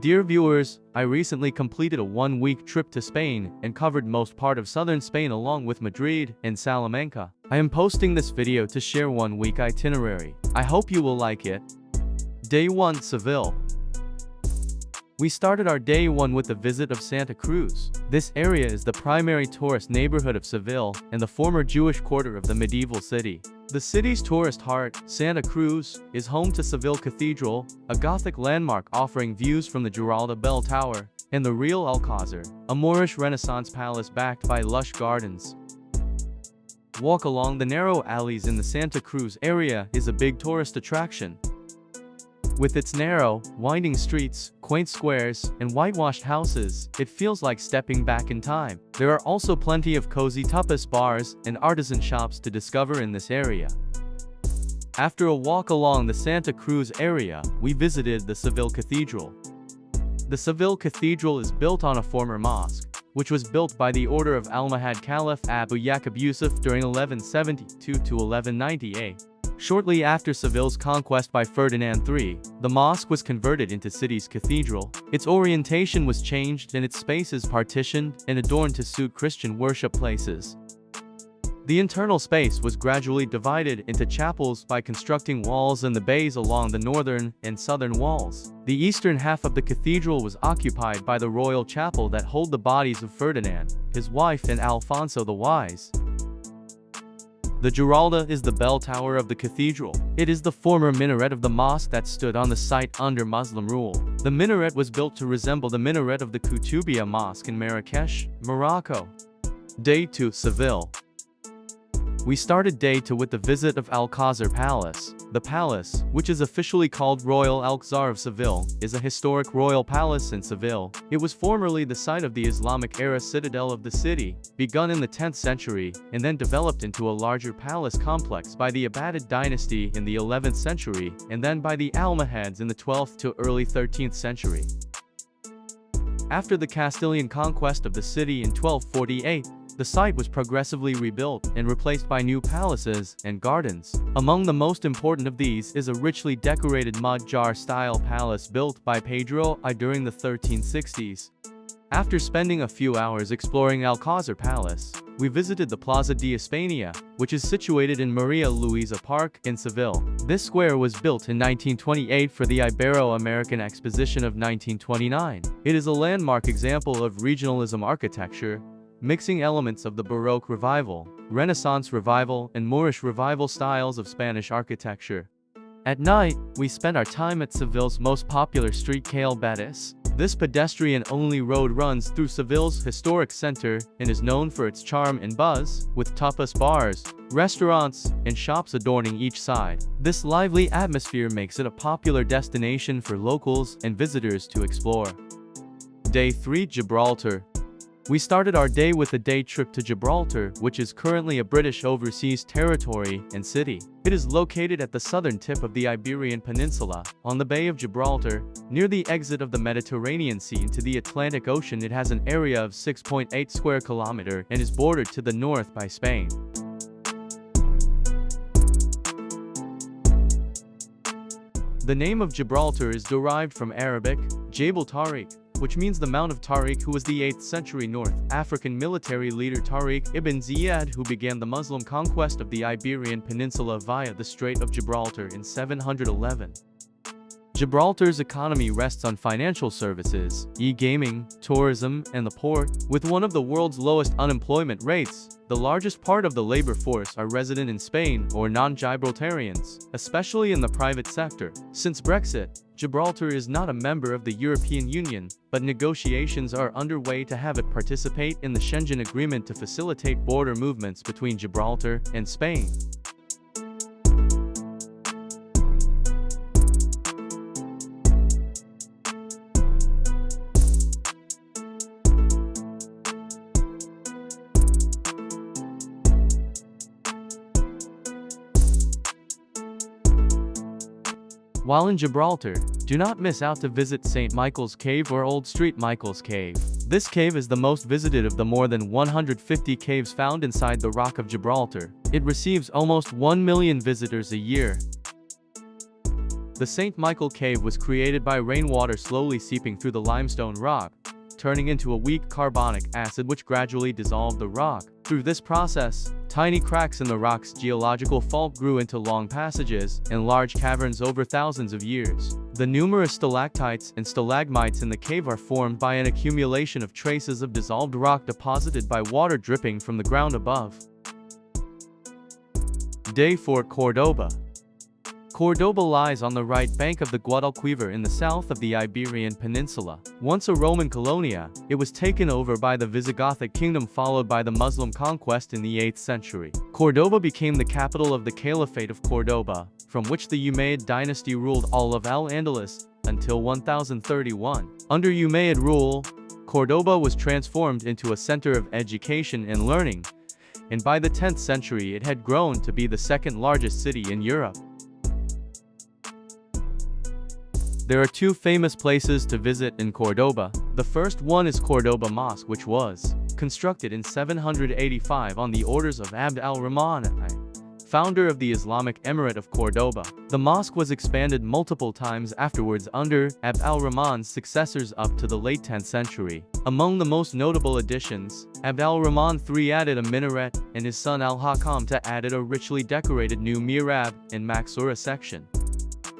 Dear viewers, I recently completed a one-week trip to Spain and covered most part of southern Spain along with Madrid and Salamanca. I am posting this video to share one-week itinerary. I hope you will like it. Day 1, Seville. We started our day 1 with the visit of Santa Cruz. This area is the primary tourist neighborhood of Seville and the former Jewish quarter of the medieval city. The city's tourist heart, Santa Cruz, is home to Seville Cathedral, a Gothic landmark offering views from the Gibraltar Bell Tower, and the Real Alcázar, a Moorish Renaissance palace backed by lush gardens. Walk along the narrow alleys in the Santa Cruz area is a big tourist attraction. With its narrow, winding streets, quaint squares, and whitewashed houses, it feels like stepping back in time. There are also plenty of cozy tapas bars and artisan shops to discover in this area. After a walk along the Santa Cruz area, we visited the Seville Cathedral. The Seville Cathedral is built on a former mosque, which was built by the order of Almohad Caliph Abu Yaqub Yusuf during 1172 to 1198. Shortly after Seville's conquest by Ferdinand III, the mosque was converted into city's cathedral. Its orientation was changed and its spaces partitioned and adorned to suit Christian worship places. The internal space was gradually divided into chapels by constructing walls and the bays along the northern and southern walls. The eastern half of the cathedral was occupied by the royal chapel that hold the bodies of Ferdinand, his wife, and Alfonso the Wise. The Gibraltar is the bell tower of the cathedral. It is the former minaret of the mosque that stood on the site under Muslim rule. The minaret was built to resemble the minaret of the Koutoubia Mosque in Marrakesh, Morocco. Day 2, Seville. We started day 2 with the visit of Alcázar Palace. The palace, which is officially called Royal Alcázar of Seville, is a historic royal palace in Seville. It was formerly the site of the Islamic-era citadel of the city, begun in the 10th century, and then developed into a larger palace complex by the Abbasid dynasty in the 11th century, and then by the Almohads in the 12th to early 13th century. After the Castilian conquest of the city in 1248, the site was progressively rebuilt and replaced by new palaces and gardens. Among the most important of these is a richly decorated mud jar-style palace built by Pedro I during the 1360s. After spending a few hours exploring Alcázar Palace, we visited the Plaza de España, which is situated in Maria Luisa Park in Seville. This square was built in 1928 for the Ibero-American Exposition of 1929. It is a landmark example of regionalism architecture, mixing elements of the Baroque Revival, Renaissance Revival, and Moorish Revival styles of Spanish architecture. At night, we spent our time at Seville's most popular street, Calle Betis. This pedestrian-only road runs through Seville's historic center and is known for its charm and buzz, with tapas bars, restaurants, and shops adorning each side. This lively atmosphere makes it a popular destination for locals and visitors to explore. Day 3, Gibraltar. We started our day with a day trip to Gibraltar, which is currently a British overseas territory and city. It is located at the southern tip of the Iberian Peninsula, on the Bay of Gibraltar, near the exit of the Mediterranean Sea into the Atlantic Ocean. It has an area of 6.8 square kilometers and is bordered to the north by Spain. The name of Gibraltar is derived from Arabic, Jabal Tariq, which means the Mount of Tariq, who was the 8th century North African military leader Tariq ibn Ziyad, who began the Muslim conquest of the Iberian Peninsula via the Strait of Gibraltar in 711. Gibraltar's economy rests on financial services, e-gaming, tourism, and the port. With one of the world's lowest unemployment rates, the largest part of the labor force are resident in Spain or non-Gibraltarians, especially in the private sector. Since Brexit, Gibraltar is not a member of the European Union, but negotiations are underway to have it participate in the Schengen Agreement to facilitate border movements between Gibraltar and Spain. While in Gibraltar, do not miss out to visit St. Michael's Cave or Old Street Michael's Cave. This cave is the most visited of the more than 150 caves found inside the Rock of Gibraltar. It receives almost 1 million visitors a year. The St. Michael Cave was created by rainwater slowly seeping through the limestone rock, turning into a weak carbonic acid which gradually dissolved the rock. Through this process, tiny cracks in the rock's geological fault grew into long passages and large caverns over thousands of years. The numerous stalactites and stalagmites in the cave are formed by an accumulation of traces of dissolved rock deposited by water dripping from the ground above. Day 4, Cordoba. Cordoba lies on the right bank of the Guadalquivir in the south of the Iberian Peninsula. Once a Roman colonia, it was taken over by the Visigothic kingdom followed by the Muslim conquest in the 8th century. Cordoba became the capital of the Caliphate of Cordoba, from which the Umayyad dynasty ruled all of Al-Andalus until 1031. Under Umayyad rule, Cordoba was transformed into a center of education and learning, and by the 10th century it had grown to be the second largest city in Europe. There are two famous places to visit in Cordoba. The first one is Cordoba Mosque, which was constructed in 785 on the orders of Abd al-Rahman I, founder of the Islamic Emirate of Cordoba. The mosque was expanded multiple times afterwards under Abd al-Rahman's successors up to the late 10th century. Among the most notable additions, Abd al-Rahman III added a minaret, and his son al-Hakam II added a richly decorated new mihrab and maksura section.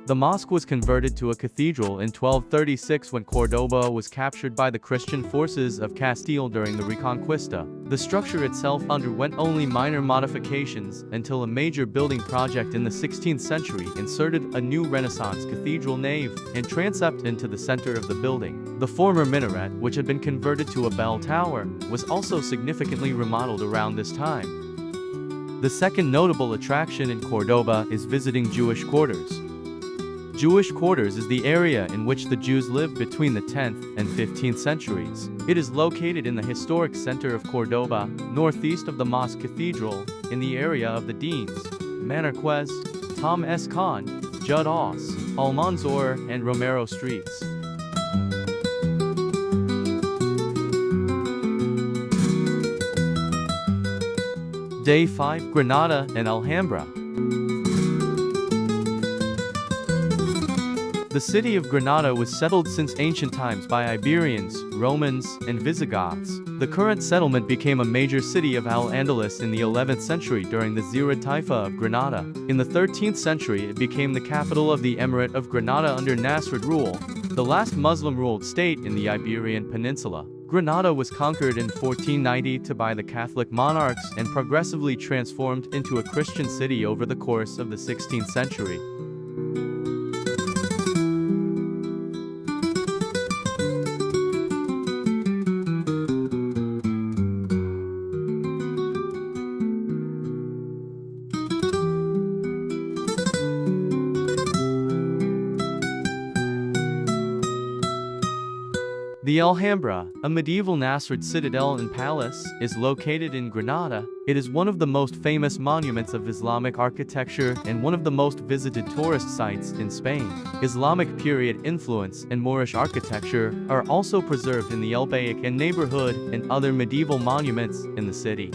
The mosque was converted to a cathedral in 1236 when Cordoba was captured by the Christian forces of Castile during the Reconquista. The structure itself underwent only minor modifications until a major building project in the 16th century inserted a new Renaissance cathedral nave and transept into the center of the building. The former minaret, which had been converted to a bell tower, was also significantly remodeled around this time. The second notable attraction in Cordoba is visiting Jewish quarters. Jewish quarters is the area in which the Jews lived between the 10th and 15th centuries. It is located in the historic center of Cordoba, northeast of the Mosque Cathedral, in the area of the Deans, Manarquez, Tom S. Khan, Judd Aus, Almanzor, and Romero streets. Day 5, Granada and Alhambra. The city of Granada was settled since ancient times by Iberians, Romans, and Visigoths. The current settlement became a major city of Al-Andalus in the 11th century during the Zirid Taifa of Granada. In the 13th century it became the capital of the Emirate of Granada under Nasrid rule, the last Muslim-ruled state in the Iberian Peninsula. Granada was conquered in 1490 by the Catholic monarchs and progressively transformed into a Christian city over the course of the 16th century. The Alhambra, a medieval Nasrid citadel and palace, is located in Granada. It is one of the most famous monuments of Islamic architecture and one of the most visited tourist sites in Spain. Islamic period influence and Moorish architecture are also preserved in the El Baik and neighborhood and other medieval monuments in the city.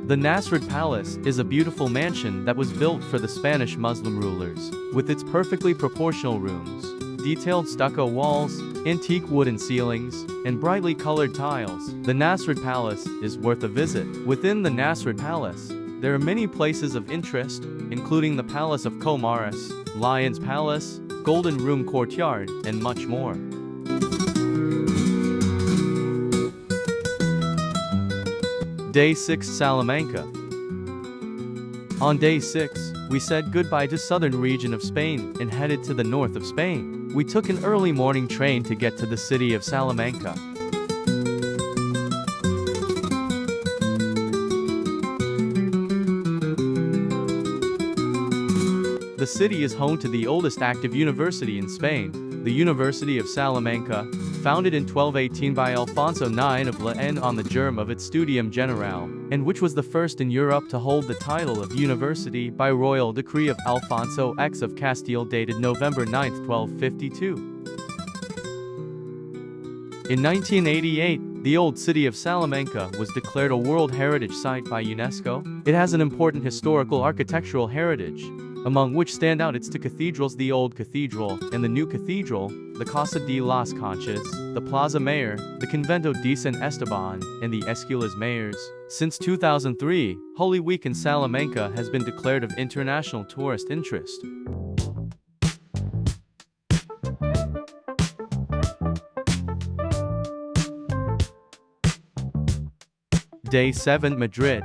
The Nasrid Palace is a beautiful mansion that was built for the Spanish Muslim rulers, with its perfectly proportional rooms, detailed stucco walls, antique wooden ceilings, and brightly colored tiles. The Nasrid Palace is worth a visit. Within the Nasrid Palace, there are many places of interest, including the Palace of Comares, Lion's Palace, Golden Room Courtyard, and much more. Day 6, Salamanca. On day 6, we said goodbye to southern region of Spain and headed to the north of Spain. We took an early morning train to get to the city of Salamanca. The city is home to the oldest active university in Spain, the University of Salamanca, founded in 1218 by Alfonso IX of Jaén on the germ of its Studium Generale, and which was the first in Europe to hold the title of university by royal decree of Alfonso X of Castile dated November 9, 1252. In 1988, the old city of Salamanca was declared a World Heritage Site by UNESCO. It has an important historical architectural heritage, among which stand out its two cathedrals, the Old Cathedral and the New Cathedral, the Casa de las Conchas, the Plaza Mayor, the Convento de San Esteban, and the Escuelas Mayores. Since 2003, Holy Week in Salamanca has been declared of international tourist interest. Day 7, Madrid.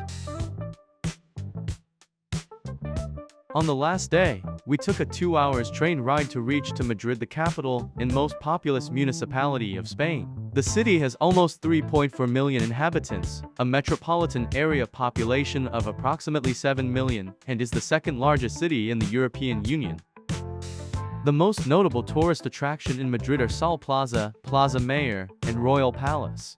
On the last day, we took a 2-hour train ride to reach to Madrid, the capital and most populous municipality of Spain. The city has almost 3.4 million inhabitants, a metropolitan area population of approximately 7 million, and is the second largest city in the European Union. The most notable tourist attraction in Madrid are Sol Plaza, Plaza Mayor, and Royal Palace.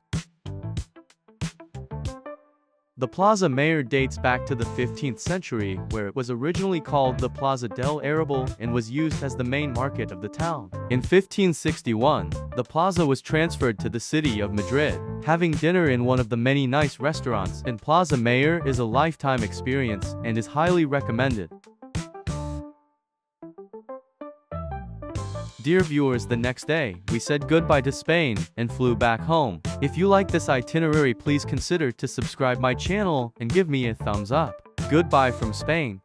The Plaza Mayor dates back to the 15th century, where it was originally called the Plaza del Arrabal and was used as the main market of the town. In 1561, the plaza was transferred to the city of Madrid. Having dinner in one of the many nice restaurants in Plaza Mayor is a lifetime experience and is highly recommended. Dear viewers, the next day, we said goodbye to Spain and flew back home. If you like this itinerary, please consider to subscribe my channel and give me a thumbs up. Goodbye from Spain.